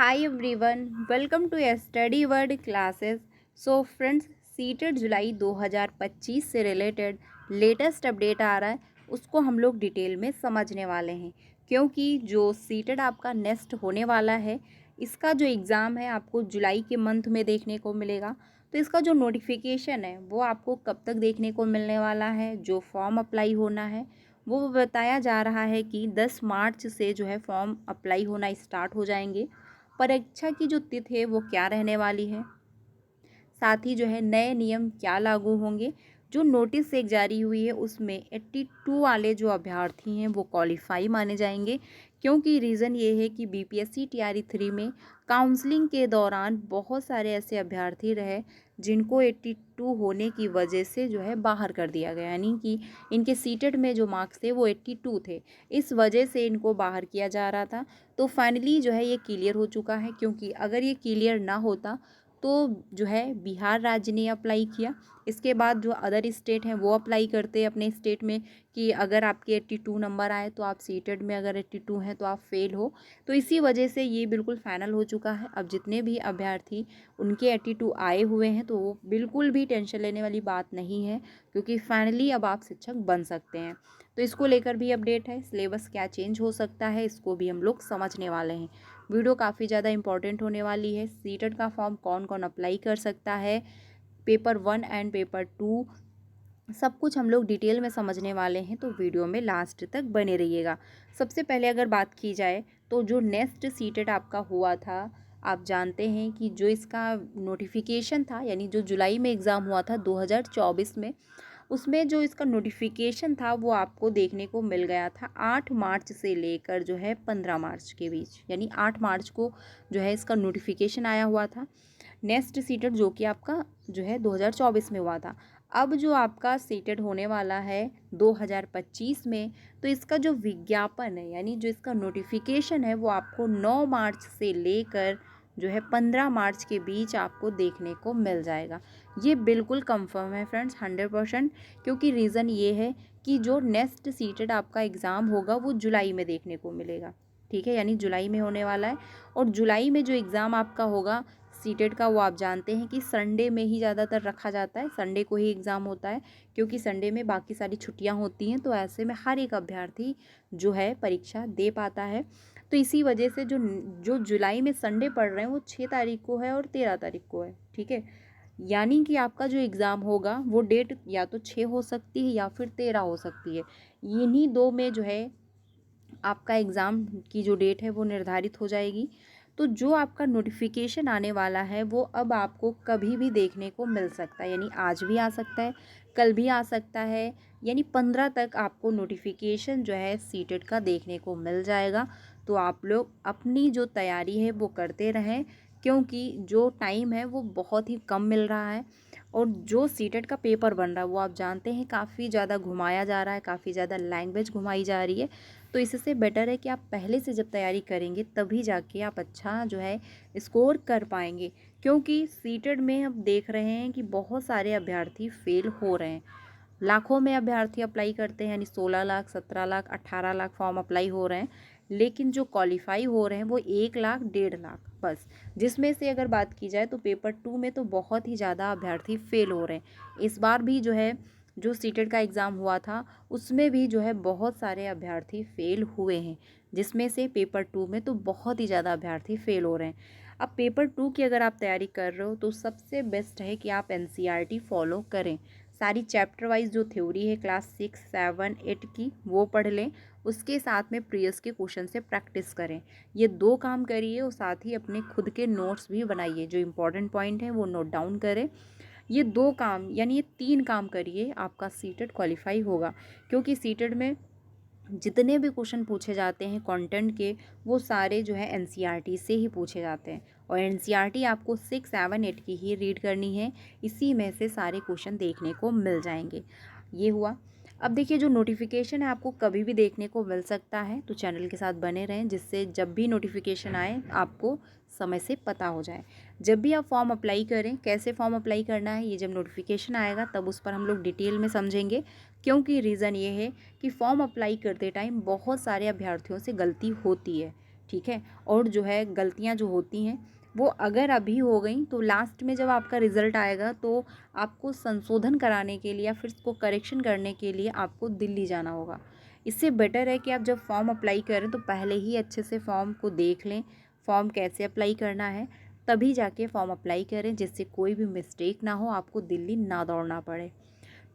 Hi everyone, welcome to your study word classes. So friends, CTET जुलाई 2025 से related latest update आ रहा है, उसको हम लोग डिटेल में समझने वाले हैं। क्योंकि जो सीटेट आपका नेक्स्ट होने वाला है, इसका जो एग्ज़ाम है आपको जुलाई के मंथ में देखने को मिलेगा। तो इसका जो नोटिफिकेशन है वो आपको कब तक देखने को मिलने वाला है, जो फॉर्म अप्लाई होना है वो बताया जा रहा है कि 10 मार्च से जो है फॉर्म अप्लाई होना स्टार्ट हो जाएंगे। परीक्षा की जो तिथि है वो क्या रहने वाली है, साथ ही जो है नए नियम क्या लागू होंगे। जो नोटिस एक जारी हुई है उसमें 82 वाले जो अभ्यर्थी हैं वो क्वालिफाई माने जाएंगे। क्योंकि रीज़न ये है कि बीपीएससी टीआरई 3 में काउंसलिंग के दौरान बहुत सारे ऐसे अभ्यर्थी रहे जिनको 82 होने की वजह से जो है बाहर कर दिया गया, यानी कि इनके सीटेड में जो मार्क्स थे वो 82 थे, इस वजह से इनको बाहर किया जा रहा था। तो फाइनली जो है ये क्लियर हो चुका है, क्योंकि अगर ये क्लियर ना होता तो जो है बिहार राज्य ने अप्लाई किया, इसके बाद जो अदर स्टेट हैं वो अप्लाई करते हैं अपने स्टेट में कि अगर आपके 82 नंबर आए तो आप सीटेड में, अगर 82 हैं तो आप फेल हो। तो इसी वजह से ये बिल्कुल फाइनल हो चुका है। अब जितने भी अभ्यर्थी उनके 82 आए हुए हैं तो वो बिल्कुल भी टेंशन लेने वाली बात नहीं है, क्योंकि फाइनली अब आप शिक्षक बन सकते हैं। तो इसको लेकर भी अपडेट है, सिलेबस क्या चेंज हो सकता है इसको भी हम लोग समझने वाले हैं। वीडियो काफ़ी ज़्यादा इंपॉर्टेंट होने वाली है। सीटेट का फॉर्म कौन कौन अप्लाई कर सकता है, पेपर 1 एंड पेपर 2 सब कुछ हम लोग डिटेल में समझने वाले हैं, तो वीडियो में लास्ट तक बने रहिएगा। सबसे पहले अगर बात की जाए तो जो नेक्स्ट सीटेट आपका हुआ था, आप जानते हैं कि जो इसका नोटिफिकेशन था, यानी जो जुलाई में एग्ज़ाम हुआ था 2024 में, उसमें जो इसका नोटिफिकेशन था वो आपको देखने को मिल गया था 8 मार्च से लेकर जो है 15 मार्च के बीच, यानी 8 मार्च को जो है इसका नोटिफिकेशन आया हुआ था नेक्स्ट सीटेड, जो कि आपका जो है 2024 में हुआ था। अब जो आपका सीटेड होने वाला है 2025 में, तो इसका जो विज्ञापन है, यानी जो इसका नोटिफिकेशन है वो आपको 9 मार्च से लेकर जो है 15 मार्च के बीच आपको देखने को मिल जाएगा। ये बिल्कुल कंफर्म है फ्रेंड्स, 100%। क्योंकि रीज़न ये है कि जो नेक्स्ट सीटेड आपका एग्ज़ाम होगा वो जुलाई में देखने को मिलेगा, ठीक है, यानी जुलाई में होने वाला है। और जुलाई में जो एग्ज़ाम आपका होगा सीटेट का, वो आप जानते हैं कि संडे में ही ज़्यादातर रखा जाता है, संडे को ही एग्ज़ाम होता है, क्योंकि संडे में बाकी सारी छुट्टियां होती हैं। तो ऐसे में हर एक अभ्यर्थी जो है परीक्षा दे पाता है। तो इसी वजह से जो जो जुलाई में संडे पड़ रहे हैं वो 6 तारीख को है और 13 तारीख को है, ठीक है। यानी कि आपका जो एग्ज़ाम होगा वो डेट या तो 6 हो सकती है या फिर 13 हो सकती है। इन्हीं दो में जो है आपका एग्ज़ाम की जो डेट है वो निर्धारित हो जाएगी। तो जो आपका नोटिफिकेशन आने वाला है वो अब आपको कभी भी देखने को मिल सकता है, यानी आज भी आ सकता है, कल भी आ सकता है, यानी 15 तक आपको नोटिफिकेशन जो है सीटेट का देखने को मिल जाएगा। तो आप लोग अपनी जो तैयारी है वो करते रहें, क्योंकि जो टाइम है वो बहुत ही कम मिल रहा है। और जो सीटेट का पेपर बन रहा है वो आप जानते हैं काफ़ी ज़्यादा घुमाया जा रहा है, काफ़ी ज़्यादा लैंग्वेज घुमाई जा रही है। तो इससे बेटर है कि आप पहले से जब तैयारी करेंगे तभी जाके आप अच्छा जो है स्कोर कर पाएंगे। क्योंकि सीटेट में हम देख रहे हैं कि बहुत सारे अभ्यर्थी फेल हो रहे हैं, लाखों में अभ्यर्थी अप्लाई करते हैं, यानी 16 लाख, 17 लाख, 18 लाख फॉर्म अप्लाई हो रहे हैं, लेकिन जो क्वालिफाई हो रहे हैं वो 1 लाख, 1.5 लाख बस। जिसमें से अगर बात की जाए तो पेपर 2 में तो बहुत ही ज़्यादा अभ्यर्थी फेल हो रहे हैं। इस बार भी जो है जो सीटेट का एग्ज़ाम हुआ था उसमें भी जो है बहुत सारे अभ्यर्थी फेल हुए हैं, जिसमें से पेपर 2 में तो बहुत ही ज़्यादा अभ्यर्थी फेल हो रहे हैं। अब पेपर 2 की अगर आप तैयारी कर रहे हो तो सबसे बेस्ट है कि आप एनसीईआरटी फॉलो करें। सारी चैप्टर वाइज जो थ्योरी है क्लास 6, 7, 8 की वो पढ़ लें, उसके साथ में प्रीवियस के क्वेश्चन से प्रैक्टिस करें। ये 2 काम करिए और साथ ही अपने खुद के नोट्स भी बनाइए, जो इंपॉर्टेंट पॉइंट है वो नोट डाउन करें। ये 2 काम, यानी ये 3 काम करिए, आपका सीटेट क्वालिफाई होगा। क्योंकि सीटेट में जितने भी क्वेश्चन पूछे जाते हैं कंटेंट के, वो सारे जो है एनसीईआरटी से ही पूछे जाते हैं। और एनसीईआरटी आपको 6, 7, 8 की ही रीड करनी है, इसी में से सारे क्वेश्चन देखने को मिल जाएंगे। ये हुआ। अब देखिए जो नोटिफिकेशन है आपको कभी भी देखने को मिल सकता है, तो चैनल के साथ बने रहें, जिससे जब भी नोटिफिकेशन आए आपको समय से पता हो जाए। जब भी आप फॉर्म अप्लाई करें, कैसे फॉर्म अप्लाई करना है, ये जब नोटिफिकेशन आएगा तब उस पर हम लोग डिटेल में समझेंगे। क्योंकि रीज़न ये है कि फॉर्म अप्लाई करते टाइम बहुत सारे अभ्यर्थियों से गलती होती है, ठीक है। और जो है गलतियाँ जो होती हैं वो अगर अभी हो गई तो लास्ट में जब आपका रिज़ल्ट आएगा तो आपको संशोधन कराने के लिए या फिर इसको करेक्शन करने के लिए आपको दिल्ली जाना होगा। इससे बेटर है कि आप जब फॉर्म अप्लाई करें तो पहले ही अच्छे से फॉर्म को देख लें, फॉर्म कैसे अप्लाई करना है, तभी जाके फॉर्म अप्लाई करें, जिससे कोई भी मिस्टेक ना हो, आपको दिल्ली ना दौड़ना पड़े।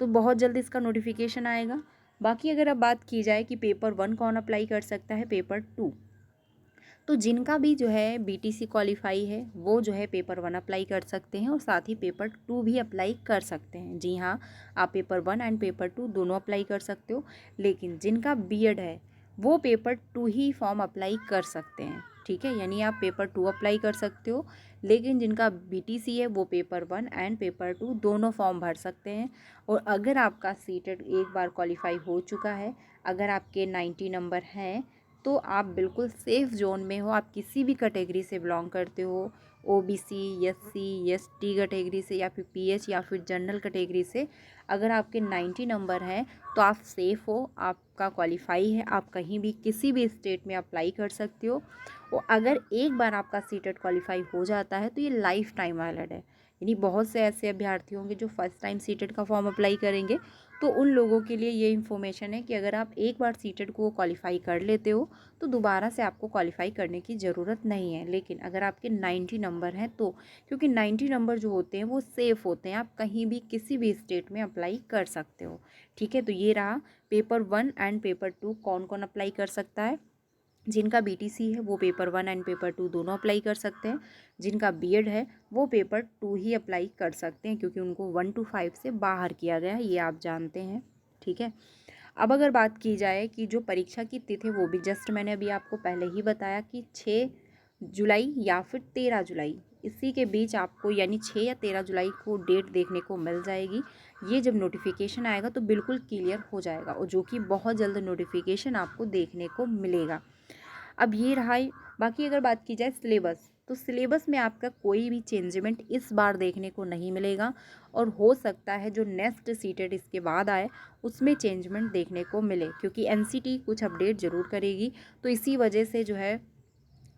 तो बहुत जल्द इसका नोटिफिकेशन आएगा। बाकी अगर अब बात की जाए कि पेपर 1 कौन अप्लाई कर सकता है, पेपर 2, तो जिनका भी जो है बीटीसी क्वालिफाई है वो जो है पेपर 1 अप्लाई कर सकते हैं और साथ ही पेपर 2 भी अप्लाई कर सकते हैं। जी हाँ, आप पेपर 1 एंड पेपर 2 दोनों अप्लाई कर सकते हो, लेकिन जिनका बीएड है वो पेपर 2 ही फॉर्म अप्लाई कर सकते हैं। ठीक है, यानी आप पेपर 2 अप्लाई कर सकते हो, लेकिन जिनका बीटीसी है वो पेपर 1 एंड पेपर 2 दोनों फॉर्म भर सकते हैं। और अगर आपका सीटेट एक बार क्वालिफाई हो चुका है, अगर आपके 90 नंबर हैं, तो आप बिल्कुल सेफ़ जोन में हो। आप किसी भी कैटेगरी से बिलोंग करते हो, ओबीसी, एससी, एसटी कैटेगरी से या फिर पीएच या फिर जनरल कैटेगरी से, अगर आपके 90 नंबर हैं तो आप सेफ़ हो, आपका क्वालिफाई है, आप कहीं भी किसी भी स्टेट में अप्लाई कर सकते हो। और अगर एक बार आपका सीटेट क्वालिफाई हो जाता है तो ये लाइफ टाइम वैलिड है। यानी बहुत से ऐसे अभ्यर्थी होंगे जो फर्स्ट टाइम सीटेट का फॉर्म अप्लाई करेंगे, तो उन लोगों के लिए ये इन्फॉर्मेशन है कि अगर आप एक बार सीटेट को क्वालिफाई कर लेते हो तो दोबारा से आपको क्वालिफाई करने की ज़रूरत नहीं है। लेकिन अगर आपके 90 नंबर हैं तो, क्योंकि 90 नंबर जो होते हैं वो सेफ़ होते हैं, आप कहीं भी किसी भी स्टेट में अप्लाई कर सकते हो। ठीक है, तो ये रहा पेपर 1 एंड पेपर 2 कौन कौन अप्लाई कर सकता है। जिनका बीटीसी है वो पेपर 1 एंड पेपर 2 दोनों अप्लाई कर सकते हैं। जिनका बीएड है वो पेपर 2 ही अप्लाई कर सकते हैं, क्योंकि उनको 1 to 5 से बाहर किया गया है, ये आप जानते हैं। ठीक है, अब अगर बात की जाए कि जो परीक्षा की तिथि, वो भी जस्ट मैंने अभी आपको पहले ही बताया कि 6 जुलाई या फिर 13 जुलाई, इसी के बीच आपको, यानी 6 या 13 जुलाई को डेट देखने को मिल जाएगी। ये जब नोटिफिकेशन आएगा तो बिल्कुल क्लियर हो जाएगा, और जो कि बहुत जल्द नोटिफिकेशन आपको देखने को मिलेगा। अब ये रहा बाकी अगर बात की जाए सिलेबस, तो सिलेबस में आपका कोई भी चेंजमेंट इस बार देखने को नहीं मिलेगा, और हो सकता है जो नेक्स्ट सीटेट इसके बाद आए उसमें चेंजमेंट देखने को मिले, क्योंकि एनसीटी कुछ अपडेट ज़रूर करेगी। तो इसी वजह से जो है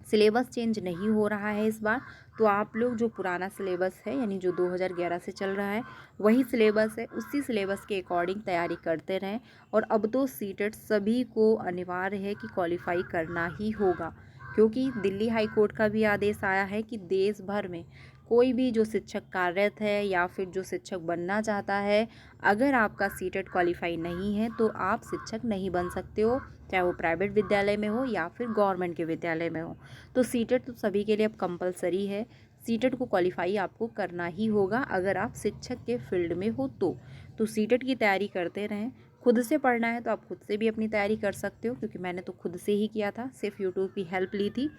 सिलेबस चेंज नहीं हो रहा है इस बार। तो आप लोग जो पुराना सिलेबस है, यानी जो 2011 से चल रहा है वही सिलेबस है, उसी सिलेबस के अकॉर्डिंग तैयारी करते रहें। और अब तो सीटेट सभी को अनिवार्य है कि क्वालिफाई करना ही होगा, क्योंकि दिल्ली हाई कोर्ट का भी आदेश आया है कि देश भर में कोई भी जो शिक्षक कार्यरत है या फिर जो शिक्षक बनना चाहता है, अगर आपका सीटेट क्वालिफाई नहीं है तो आप शिक्षक नहीं बन सकते हो, चाहे वो प्राइवेट विद्यालय में हो या फिर गवर्नमेंट के विद्यालय में हो। तो सीटेट तो सभी के लिए अब कंपलसरी है, सीटेट को क्वालिफाई आपको करना ही होगा अगर आप शिक्षक के फील्ड में हो तो सीटेट की तैयारी करते रहें। खुद से पढ़ना है तो आप खुद से भी अपनी तैयारी कर सकते हो, क्योंकि मैंने तो खुद से ही किया था, सिर्फ यूट्यूब की हेल्प ली थी।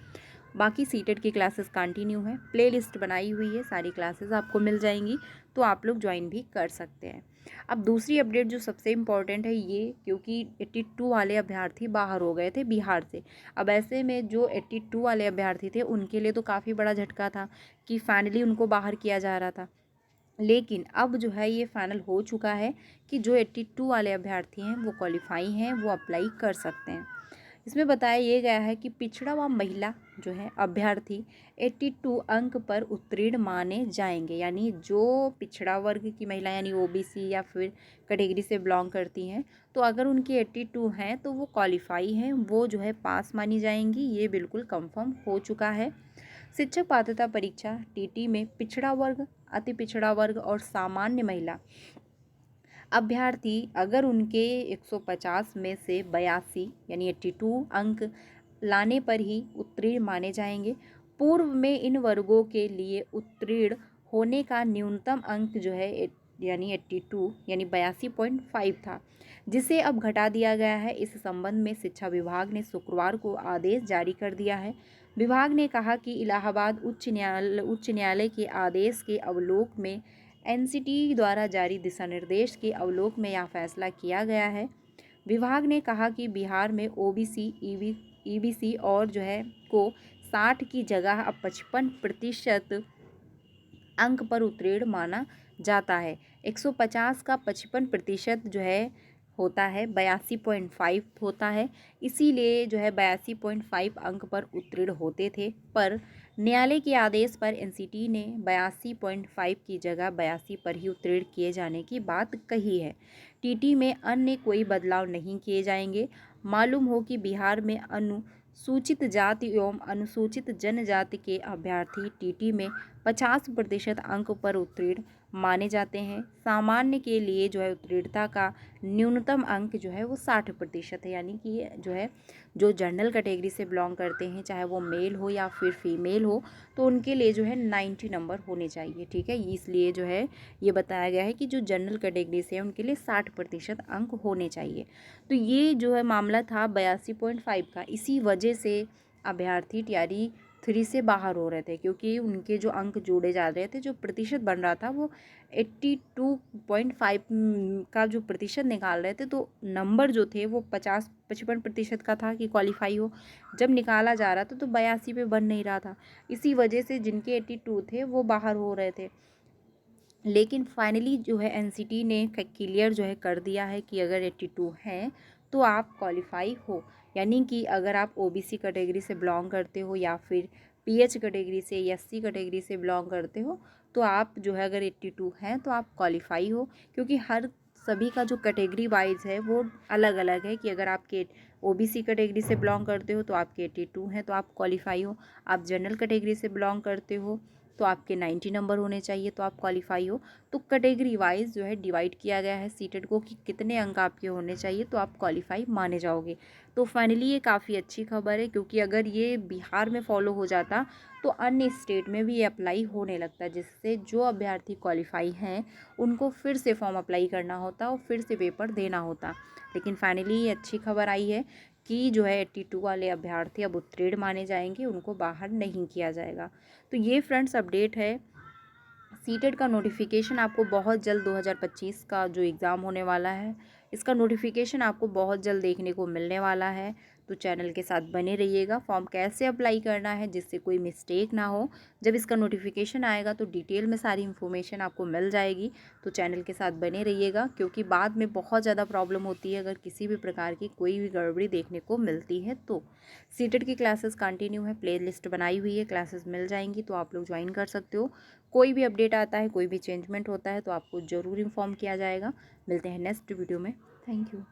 बाकी सीटेट की क्लासेस कंटिन्यू है, प्ले लिस्ट बनाई हुई है, सारी क्लासेस आपको मिल जाएंगी, तो आप लोग ज्वाइन भी कर सकते हैं। अब दूसरी अपडेट जो सबसे इम्पॉर्टेंट है ये, क्योंकि 82 वाले अभ्यर्थी बाहर हो गए थे बिहार से। अब ऐसे में जो 82 वाले अभ्यर्थी थे उनके लिए तो काफ़ी बड़ा झटका था कि फाइनली उनको बाहर किया जा रहा था। लेकिन अब जो है ये फाइनल हो चुका है कि जो 82 वाले अभ्यर्थी हैं वो क्वालिफाई हैं, वो अप्लाई कर सकते हैं। इसमें बताया ये गया है कि पिछड़ा व महिला जो है अभ्यर्थी 82 अंक पर उत्तीर्ण माने जाएंगे, यानी जो पिछड़ा वर्ग की महिला यानी ओबीसी या फिर कैटेगरी से बिलोंग करती हैं, तो अगर उनकी 82 हैं तो वो क्वालिफाई हैं, वो जो है पास मानी जाएंगी, ये बिल्कुल कंफर्म हो चुका है। शिक्षक पात्रता परीक्षा टीटी में पिछड़ा वर्ग, अति पिछड़ा वर्ग और सामान्य महिला अभ्यर्थी अगर उनके 150 में से 82 यानी 82 अंक लाने पर ही उत्तीर्ण माने जाएंगे। पूर्व में इन वर्गों के लिए उत्तीर्ण होने का न्यूनतम अंक जो है यानी 82 यानी 82.5 था, जिसे अब घटा दिया गया है। इस संबंध में शिक्षा विभाग ने शुक्रवार को आदेश जारी कर दिया है। विभाग ने कहा कि इलाहाबाद उच्च न्यायालय के आदेश के अवलोक में एनसीटी द्वारा जारी दिशा निर्देश के अवलोक में यह फैसला किया गया है। विभाग ने कहा कि बिहार में ओबीसी, ईबीसी और जो है को 60 की जगह अब 55% अंक पर उत्तीर्ण माना जाता है। 150 का 55% जो है होता है 82.5 होता है, इसीलिए जो है 82.5 अंक पर उत्तीर्ण होते थे। पर न्यायालय के आदेश पर एनसीटी ने 82.5 की जगह 82 पर ही उत्तीर्ण किए जाने की बात कही है। टीटी में अन्य कोई बदलाव नहीं किए जाएंगे। मालूम हो कि बिहार में अनुसूचित जाति एवं अनुसूचित जनजाति के अभ्यर्थी टीटी में 50% अंक पर उत्तीर्ण माने जाते हैं। सामान्य के लिए जो है उत्तीर्णता का न्यूनतम अंक जो है वो 60% है, यानी कि जो है जो जनरल कैटेगरी से बिलोंग करते हैं, चाहे वो मेल हो या फिर फीमेल हो, तो उनके लिए जो है 90 नंबर होने चाहिए। ठीक है, इसलिए जो है ये बताया गया है कि जो जनरल कैटेगरी से है उनके लिए 60% अंक होने चाहिए। तो ये जो है मामला था 82.5 का। इसी वजह से अभ्यर्थी टीआरई 3 से बाहर हो रहे थे, क्योंकि उनके जो अंक जोड़े जा रहे थे, जो प्रतिशत बन रहा था वो 82.5 का जो प्रतिशत निकाल रहे थे, तो नंबर जो थे वो 55% का था कि क्वालिफाई हो। जब निकाला जा रहा था तो 82 पे बन नहीं रहा था, इसी वजह से जिनके 82 थे वो बाहर हो रहे थे। लेकिन फाइनली जो है एनसीटी ने क्लियर जो है कर दिया है कि अगर 82 हैं तो आप क्वालिफाई हो, यानी कि अगर आप ओबीसी कैटेगरी से बिलोंग करते हो या फिर पीएच कैटेगरी से, एससी कैटेगरी से बिलोंग करते हो, तो आप जो है अगर 82 हैं तो आप क्वालिफाई हो। क्योंकि हर सभी का जो कैटेगरी वाइज है वो अलग अलग है, कि अगर आपके ओबीसी कैटेगरी से बिलोंग करते हो तो आपके 82 हैं तो आप क्वालिफाई हो। आप जनरल कैटेगरी से बिलोंग करते हो तो आपके 90 नंबर होने चाहिए तो आप क्वालिफाई हो। तो कैटेगरी वाइज जो है डिवाइड किया गया है सीटेट को कि कितने अंक आपके होने चाहिए तो आप क्वालिफाई माने जाओगे। तो फाइनली ये काफ़ी अच्छी खबर है, क्योंकि अगर ये बिहार में फॉलो हो जाता तो अन्य स्टेट में भी ये अप्लाई होने लगता, जिससे जो अभ्यर्थी क्वालिफाई हैं उनको फिर से फॉर्म अप्लाई करना होता और फिर से पेपर देना होता। लेकिन फाइनली ये अच्छी खबर आई है कि जो है 82 वाले अभ्यर्थी अब उत्तीर्ण माने जाएंगे, उनको बाहर नहीं किया जाएगा। तो ये फ्रेंड्स अपडेट है। सीटेट का नोटिफिकेशन आपको बहुत जल्द 2025 का जो एग्ज़ाम होने वाला है, इसका नोटिफिकेशन आपको बहुत जल्द देखने को मिलने वाला है। तो चैनल के साथ बने रहिएगा। फॉर्म कैसे अप्लाई करना है जिससे कोई मिस्टेक ना हो, जब इसका नोटिफिकेशन आएगा तो डिटेल में सारी इन्फॉर्मेशन आपको मिल जाएगी। तो चैनल के साथ बने रहिएगा, क्योंकि बाद में बहुत ज़्यादा प्रॉब्लम होती है अगर किसी भी प्रकार की कोई भी गड़बड़ी देखने को मिलती है। तो सीटेट की क्लासेस कंटिन्यू है, प्ले लिस्ट बनाई हुई है, क्लासेस मिल जाएंगी तो आप लोग ज्वाइन कर सकते हो। कोई भी अपडेट आता है, कोई भी चेंजमेंट होता है तो आपको ज़रूर इन्फॉर्म किया जाएगा। मिलते हैं नेक्स्ट वीडियो में। Thank you.